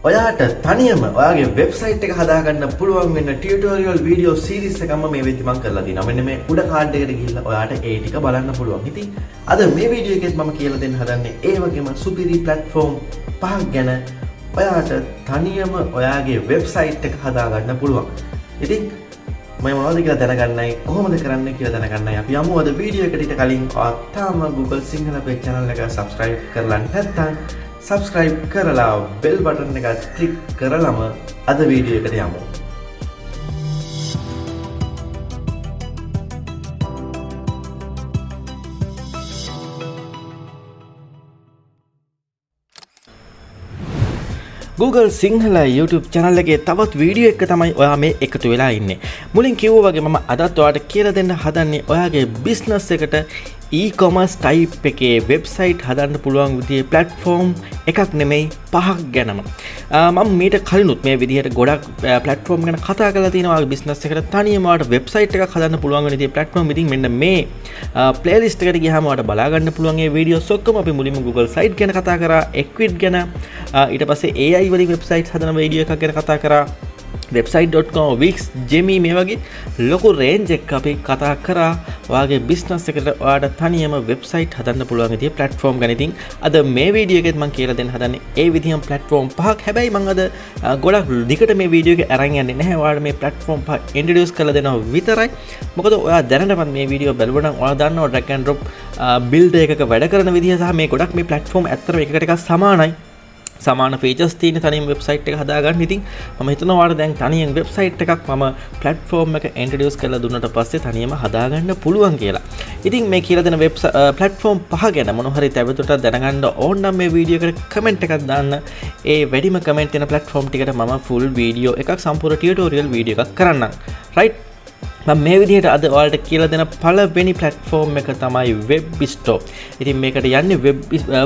ඔයාට තනියම ඔයාගේ වෙබ්සයිට් එක හදාගන්න පුළුවන් වෙන ටියුටෝරියල් වීඩියෝ සීරීස් එකක් මම මේ වෙද්දි මම කරලා තිනවා. මෙන්න මේ උඩ කාඩ් එකට ගිහිල්ලා ඔයාට ඒ ටික බලන්න පුළුවන්. ඉතින් අද මේ වීඩියෝ එකෙත් මම කියලා දෙන්න හදන්නේ ඒ වගේම සුපිරි ප්ලැට්ෆෝම් 5ක් ගැන ඔයාට තනියම ඔයාගේ වෙබ්සයිට් එක හදාගන්න පුළුවන්. ඉතින් මම මොනවද කියලා දැනගන්නයි කොහොමද කරන්න කියලා දැනගන්නයි අපි යමු අද වීඩියෝ එකට ඊට කලින් ඔයා තාම Google සිංහල page channel එක subscribe කරලා නැත්නම් subscribe කරලා bell button එක click කරලම අද වීඩියෝ එකට යමු. Google සිංහල YouTube channel එකේ තවත් වීඩියෝ එක තමයි ඔයා මේ එකතු වෙලා ඉන්නේ. මුලින් කිව්වා වගේ මම අදත් ඔයාලට කියලා දෙන්න හදන්නේ ඔයාගේ business එකට e-commerce type එකේ website හදන්න පුළුවන් විදිහේ platform එකක් නෙමෙයි 5ක් ගැනම. මම මීට කලිනුත් මේ විදිහට ගොඩක් platform ගැන කතා කරලා තියෙනවා. ඔයාගේ business එකට තනියම ඔයාලට website එකක් හදන්න පුළුවන් වෙන විදිහේ platform. ඉතින් මෙන්න මේ playlist එකට ගියාම ඔයාලට බලා ගන්න පුළුවන් මේ videos ඔක්කොම අපි මුලින්ම Google site ගැන කතා කරා, Equid ගැන, ඊට පස්සේ AI වලින් website හදන වීඩියෝ එකක් ගැන කතා කරා, website.com, Wix, Gimp මේ වගේ ලොකු range එකක් අපි කතා කරා ඔයාගේ business එකට ඔයාට තනියම website හදන්න පුළුවන් විදිහේ platform ගැන. ඉතින් අද මේ වීඩියෝ එකෙත් මම කියලා දෙන්න හදන්නේ ඒ විදිහම platform 5ක්. හැබැයි මම අද ගොඩක් දිගට මේ වීඩියෝ එක අරන් යන්නේ නැහැ. ඔයාලට මේ platform 5 introduce කරලා දෙනවා විතරයි. මොකද ඔයා දැනටමත් මේ වීඩියෝ බලුවා නම් ඔයා දන්නවා drag and drop build එකක වැඩ කරන විදිහ සහ මේ ගොඩක් මේ platform ඇත්තටම එකකට එකක් සමානයි. සමාන features තියෙන තනියම website එක හදාගන්න. ඉතින් මම හිතනවා ඔයාලට දැන් තනියෙන් website එකක් මම platform එක introduce කරලා දුන්නට පස්සේ තනියම හදාගන්න පුළුවන් කියලා. ඉතින් මේ කියලා දෙන platform 5 ගැන මොන හරි තවදුරටත් දැනගන්න ඕන නම් මේ වීඩියෝ එකට comment එකක් දාන්න. ඒ වැඩිම comment වෙන platform ටිකට මම full video එකක් සම්පූර්ණ tutorial video එකක් කරන්නම්. right? මම මේ විදිහට අද ඔයාලට කියලා දෙන පළවෙනි platform එක තමයි webstore. ඉතින් මේකට යන්නේ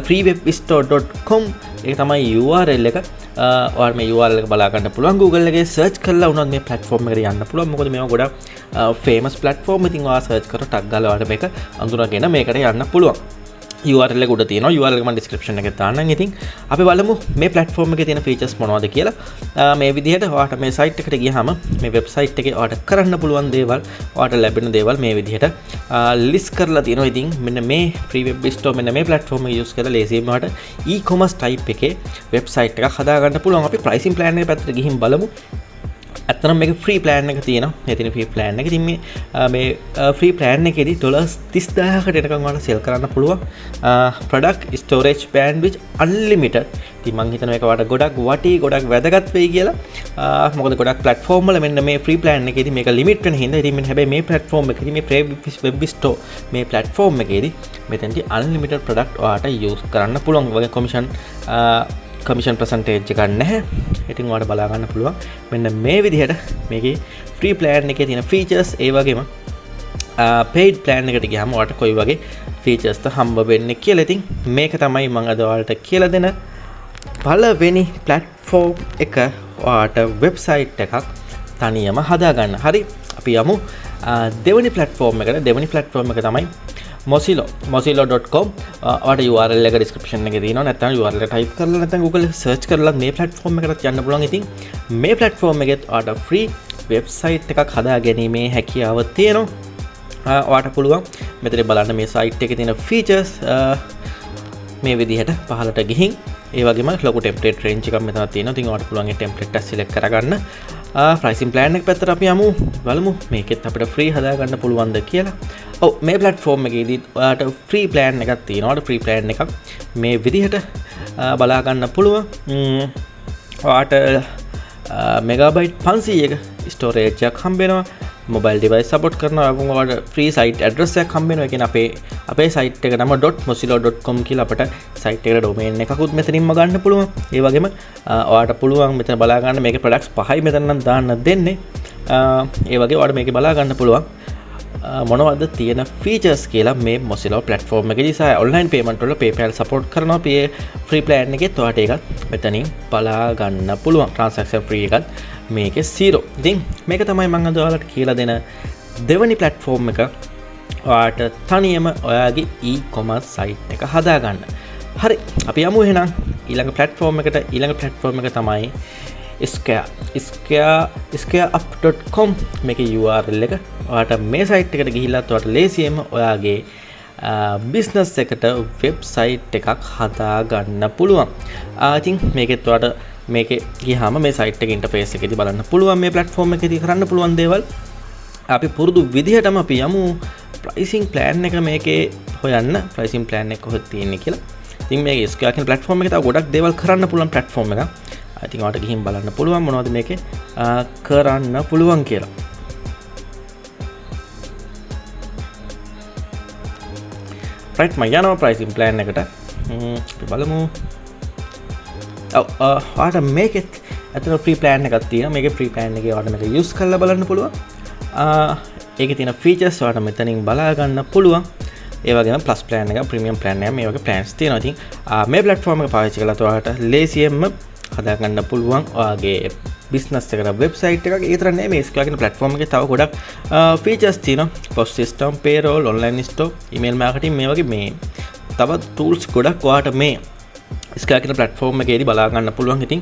freewebstore.com. ඒක තමයි URL එක. ඔයාලා මේ URL එක බලා ගන්න පුළුවන්. Google එකේ search කරලා වුණත් මේ platform එකට යන්න පුළුවන්. මොකද මේවා ගොඩක් famous platform. ඉතින් ඔයා search කරලා ටග් ගාලා ඔයාලට මේක අඳුනගෙන මේකට යන්න පුළුවන්. URL එක උඩ තියෙනවා. URL එක මම description එකේ දාන්නම්. ඉතින් අපි බලමු මේ platform එකේ තියෙන features මොනවද කියලා. මේ විදිහට ඔයාට මේ site එකට ගියාම මේ website එකේ ඔයාට කරන්න පුළුවන් දේවල්, ඔයාට ලැබෙන දේවල් මේ විදිහට list කරලා තියෙනවා. ඉතින් මෙන්න මේ free web store මෙන්න මේ platform එක use කරලා ලේසියෙන්ම ඔයාට e-commerce type එකේ website එකක් හදාගන්න පුළුවන්. අපි pricing plan එක පැත්තට ගිහින් බලමු. ඇත්තනම් මේක free plan එක තියෙනවා. මේ තියෙන free plan එක. ඉතින් මේ free plan එකේදී $30000කට එනකම් ඔයාලට sell කරන්න පුළුවන්. product storage bandwidth unlimited. ඉතින් මම හිතනවා මේක ඔයාලට ගොඩක් වටි, ගොඩක් වැදගත් වෙයි කියලා. මොකද ගොඩක් platform වල මෙන්න මේ free plan එකේදී මේක limit වෙන හින්දා ඉතින් මෙන්න හැබැයි මේ platform එකේදී මේ web store මේ platform එකේදී මෙතනදී unlimited product ඔයාලට use කරන්න පුළුවන්. වගේ commission percentage එකක් නැහැ. ඉතින් ඔයාලට බලා ගන්න පුළුවන්. මෙන්න මේ විදිහට මේකේ free plan එකේ තියෙන features ඒ වගේම paid plan එකට ගියාම ඔයාලට කොයි වගේ features ද හම්බ වෙන්නේ කියලා. ඉතින් මේක තමයි මම අද ඔයාලට කියලා දෙන පළවෙනි platform එක. ඔයාලට website එකක් තනියම හදාගන්න. හරි. අපි යමු දෙවෙනි platform එකට. දෙවෙනි platform එක තමයි mozilla.com. ඔයාලට URL එක description එකේ තියෙනවා. නැත්නම් URL එක type කරලා නැත්නම් Google search කරලා මේ platform එකට යන්න පුළුවන්. ඉතින් මේ platform එකෙත් ඔයාලට free website එකක් හදාගැනීමේ හැකියාව තියෙනවා. ඔයාලට පුළුවන් මෙතන බලන්න මේ site එකේ තියෙන features මේ විදිහට පහළට ගිහින් ඒ වගේම ලොකු template range එකක් මෙතන තියෙනවා. ඉතින් ඔයාලට පුළුවන් ඒ template එක select කරගන්න. pricing plan එක පැත්තට අපි යමු. බලමු මේකෙත් අපිට free හදාගන්න පුළුවන්ද කියලා. ඔව් මේ platform එකේදී ඔයාලට free plan එකක් තියෙනවා. free plan එකක් මේ විදිහට බලා ගන්න පුළුවන්. ඔයාලට megabyte 500ක storage එකක් හම්බ වෙනවා. mobile device support කරනවා. ඔයාලට free site address එකක් හම්බ වෙනවා. ඒ කියන්නේ අපේ site එක නම .mozilla.com කියලා අපිට site එකට domain එකකුත් මෙතනින්ම ගන්න පුළුවන්. ඒ වගේම ඔයාලට පුළුවන් මෙතන බලා ගන්න මේකේ products 5යි මෙතන නම් දාන්න දෙන්නේ. ඒ වගේ ඔයාලට මේකේ බලා ගන්න පුළුවන් මොනවද තියෙන features කියලා මේ Mozilla platform එකේදී. සහ online payment වල PayPal support කරනවා. free plan එකෙත් ඔයාලට ඒකත් මෙතනින් බලා ගන්න පුළුවන්. transaction free එකත් මේකේ 0. ඉතින් මේක තමයි මම අද ඔයාලට කියලා දෙන දෙවෙනි platform එක. ඔයාලට තනියම ඔයාගේ e-commerce site එක හදාගන්න. හරි අපි යමු එහෙනම් ඊළඟ platform එක තමයි squareup.com මේකේ URL එක. ඔයාලට මේ site එකට ගිහිල්ලා ඔයාලට ලේසියෙන්ම ඔයාගේ business එකට website එකක් හදා ගන්න පුළුවන්. ඉතින් මේකෙත් ඔයාලට මේකේ ගියාම මේ site එකේ interface එකේදී බලන්න පුළුවන් මේ platform එකේදී කරන්න පුළුවන් දේවල්. අපි පුරුදු විදිහටම අපි යමු pricing plan එක මේකේ හොයන්න. pricing plan එක කොහෙද තියෙන්නේ කියලා. ඉතින් මේ Square කියන platform එකේ තව ගොඩක් දේවල් කරන්න පුළුවන් platform එකක්. ඉතින් ඔයාලට ගිහින් බලන්න පුළුවන් මොනවද මේකේ කරන්න පුළුවන් කියලා. right මම යනවා pricing plan එකට. අපි බලමු. ඔයාලට මේකෙත් අතන free plan එකක් තියෙනවා. මේකේ free plan එකේ ඔයාලට මේක use කරලා බලන්න පුළුවන්. ඒකේ තියෙන features ඔයාලට මෙතනින් බලා ගන්න පුළුවන්. ඒ වගේම plus plan එක, premium plan එක මේ වගේ plans තියෙනවා. ඉතින් මේ platform එක පාවිච්චි කරලා ඔයාලට ලේසියෙන්ම හදා ගන්න පුළුවන් ඔයාගේ business එකට website එකක්. ඒ විතර නෙමෙයි මේ Square කියන platform එකේ තව ගොඩක් features තියෙනවා. post system, payroll, online store, email marketing මේ වගේ මේ තවත් tools ගොඩක් ඔයාලට මේ Square කියන platform එකේදී බලා ගන්න පුළුවන්. ඉතින්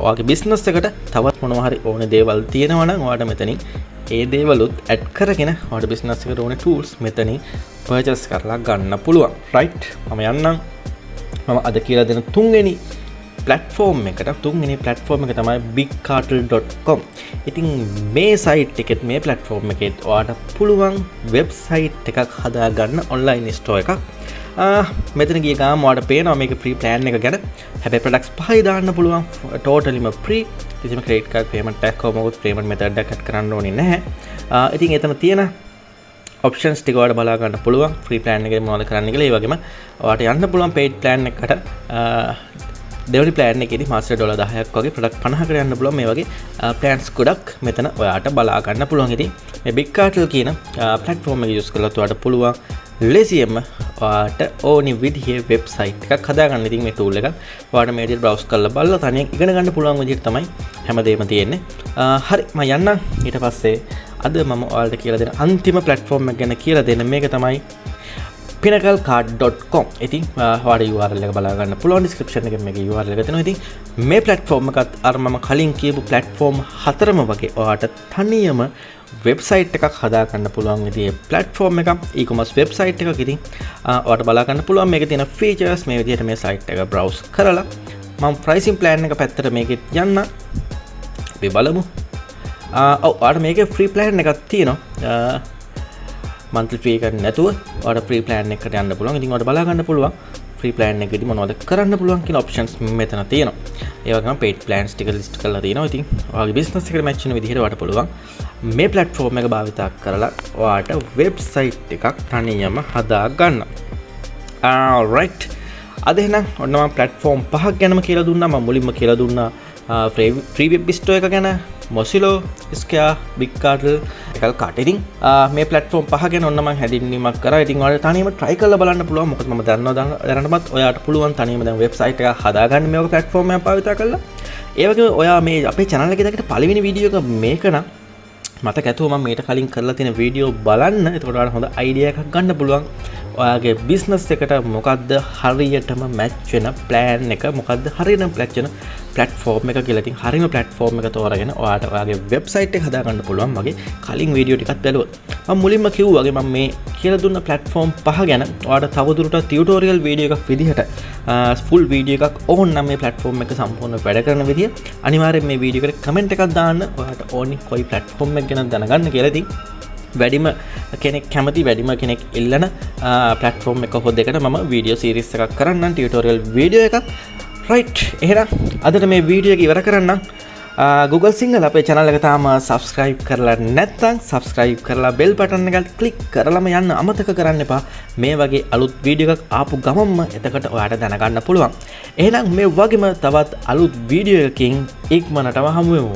ඔයාගේ business එකට තවත් මොනවා හරි ඕනේ දේවල් තියෙනවා නම් ඔයාලට මෙතනින් ඒ දේවලුත් add කරගෙන ඔයාලට business එකට ඕනේ tools මෙතනින් purchase කරලා ගන්න පුළුවන්. right මම යන්නම්. මම අද කියලා දෙන තුන්වෙනි platform එක තමයි bigcartel.com. ඉතින් මේ site එකෙත් මේ platform එකෙත් ඔයාලට පුළුවන් website එකක් හදා ගන්න online store එකක්. මෙතන ගිය ගාම ඔයාලට පේනවා මේක free plan එක ගැන. හැබැයි products පහයි දාන්න පුළුවන්. totally free. කිසිම credit card payment එකක් කොහොමවත් payment method එකක් කරන්න ඕනේ නැහැ. ඉතින් එතන තියෙන options ටික ඔයාලට බලා ගන්න පුළුවන්. free plan එකේ මොනවද කරන්න කියලා. ඒ වගේම ඔයාලට යන්න පුළුවන් paid plan එකකට දෙවනි plan එකේදී මාසෙට $10ක් වගේ product 50කට යන්න පුළුවන්. මේ වගේ plans ගොඩක් මෙතන ඔයාලට බලා ගන්න පුළුවන්. ඉතින් මේ Big Cartel කියන platform එක use කරලා ඔයාලට පුළුවන් ලේසියෙන්ම ඔයාලට ඕනි විදිහේ website එකක් හදාගන්න. ඉතින් මේ tool එක ඔයාලට මේ විදිහට browse කරලා බලලා තනියෙන් ඉගෙන ගන්න පුළුවන් විදිහට තමයි හැමදේම තියෙන්නේ. හරි මම යන්නම්. ඊට පස්සේ අද මම ඔයාලට කියලා දෙන අන්තිම platform එක ගැන කියලා දෙන්න. මේක තමයි pinnaclecard.com. ඉතින් ඔයාලට URL එක බලා ගන්න පුළුවන්. description එකේ මේකේ URL එක තියෙනවා. ඉතින් මේ platform එකත් අර මම කලින් කියපු platform හතරම වගේ ඔයාලට තනියම website එකක් හදා ගන්න පුළුවන් විදිහේ platform එකක්. e-commerce website එකක්. ඉතින් ඔයාලට බලා ගන්න පුළුවන් මේකේ තියෙන features මේ විදිහට මේ site එක browse කරලා මම pricing plan එක පැත්තට මේකෙත් යන්න. අපි බලමු. ඔයාලට මේකේ free plan එකක් තියෙනවා. monthly fee එකක් නැතුව ඔයාලට free plan එකකට යන්න පුළුවන්. ඉතින් ඔයාලට බලා ගන්න පුළුවන් free plan එකේදී මොනවද කරන්න පුළුවන් කියන options මෙතන තියෙනවා. ඒ වගේම paid plans ටික list කරලා තියෙනවා. ඉතින් ඔයාගේ business එකට match වෙන විදිහට ඔයාලට පුළුවන් මේ platform එක භාවිතා කරලා ඔයාලට website එකක් තනියම හදා ගන්න. alright අද එහෙනම් ඔන්න මම platform පහක් ගැනම කියලා දුන්නා. මම මුලින්ම කියලා දුන්නා free web store එක ගැන, Mozilla, Square, Big Cartel, එකල්කාට. ඉතින් මේ platform පහ ගැන ඔන්න මම හැඳින්වීමක් කරා. ඉතින් ඔයාලට තනියම try කරලා බලන්න පුළුවන්. මොකද මම දන්නවා දැනටමත් ඔයාලට පුළුවන් තනියම දැන් website එකක් හදාගන්න මේ වගේ platform එකක් භාවිතා කරලා. ඒ වගේම ඔයා මේ අපේ channel එකේ දැක්කට පළවෙනි වීඩියෝ එක මේක නම් මතක ඇතුව මම මීට කලින් කරලා තියෙන වීඩියෝ බලන්න. එතකොට ඔයාලට හොඳ idea එකක් ගන්න පුළුවන්. ඔයාගේ business එකට මොකද්ද හරියටම match වෙන plan එක, මොකද්ද හරියටම match වෙන platform එක කියලා. ඉතින් හරියම platform එක තෝරගෙන ඔයාලට ඔයාගේ website එක හදා ගන්න පුළුවන්. මගේ කලින් වීඩියෝ ටිකක් බැලුවොත් මම මුලින්ම කිව්වා වගේ මම මේ කියලා දුන්න platform පහ ගැන ඔයාලට තවදුරටත් tutorial වීඩියෝ එකක් විදිහට full වීඩියෝ එකක් ඕන නම් මේ platform එක සම්පූර්ණ වැඩ කරන විදිය අනිවාර්යෙන් මේ වීඩියෝ එකට comment එකක් දාන්න. ඔයාලට ඕනි කොයි platform එක ගැන දැනගන්න කියලා. ඉතින් වැඩිම කෙනෙක් කැමති වැඩිම කෙනෙක් ඉල්ලන platform එක හොද එකට මම වීඩියෝ series එකක් කරන්නම්, tutorial වීඩියෝ එකක්. right එහෙනම් අදට මේ වීඩියෝ එක ඉවර කරන්නම්. Google Sinhala අපේ channel එක තාම subscribe කරලා නැත්නම් subscribe කරලා bell button එක click කරලාම යන්න අමතක කරන්න එපා. මේ වගේ අලුත් වීඩියෝ එකක් ආපු ගමන්ම එතකොට ඔයාලට දැනගන්න පුළුවන්. එහෙනම් මේ වගේම තවත් අලුත් වීඩියෝ එකකින් ඉක්මනටම හමු වෙමු.